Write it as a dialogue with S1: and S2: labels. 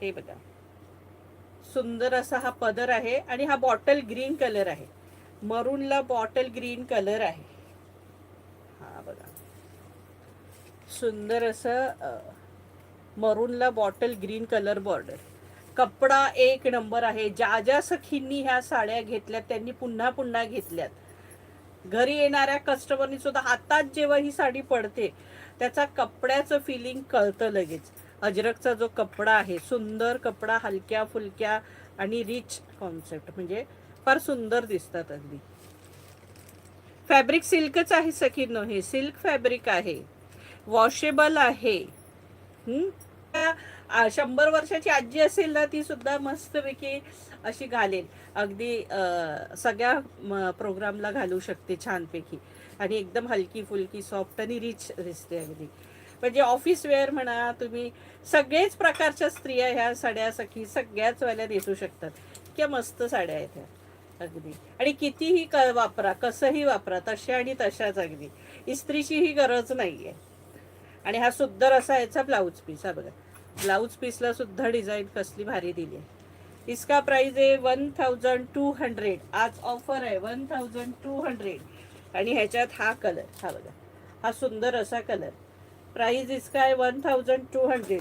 S1: हे बघा, सुंदर असा हा पदर आहे आणि हा बॉटल ग्रीन कलर आहे, मरूनला बॉटल ग्रीन कलर आहे. हा बघा, सुंदर असं मरूनला बॉटल ग्रीन कलर बॉर्डर. कपडा एक नंबर आहे. ज्या ज्या सखींनी ह्या साड्या घेतल्यात त्यांनी पुन्हा पुन्हा घेतल्यात. घरी येणाऱ्या कस्टमरनी सुद्धा हातात जेव्हा ही साडी पडते त्याचा कपड्याचं फिलिंग कळतं लगेच. अजरकचा जो कपडा आहे, सुंदर कपडा, हलक्या फुलक्या आणि रिच कॉन्सेप्ट, म्हणजे फार सुंदर दिसतात अगदी. फॅब्रिक सिल्कच आहे सखींनो, हे सिल्क फॅब्रिक आहे, वॉशेबल आहे. 100 वर्षाची आजी असेल ना, ती सुद्धा मस्तपैकी अशी घालेल, अगदी सगळ्या प्रोग्रामला घालू शकते छानपैकी. आणि एकदम हलकी फुलकी सॉफ्ट आणि रिच दिसते अगदी. म्हणजे ऑफिस वेअर म्हणा तुम्ही, सगळेच प्रकारच्या स्त्रिया ह्या साड्या सखी सगळ्याच वाल्या नेसू शकतात. इतक्या मस्त साड्या आहेत ह्या अगदी. आणि कितीही वापरा, कसंही वापरा, तशा आणि तशाच अगदी. इस्त्रीची ही गरज नाहीये. आणि हा सुंदर असा याचा ब्लाउज पीस. हा बघा, ब्लाउज पीसला सुद्धा डिझाईन कसली भारी दिली आहे. इसका प्राइस आहे 1200. आज ऑफर आहे 1200. आणि ह्याच्यात हा कलर, हा बघा, हा सुंदर असा कलर. प्राइस इसका आहे 1200.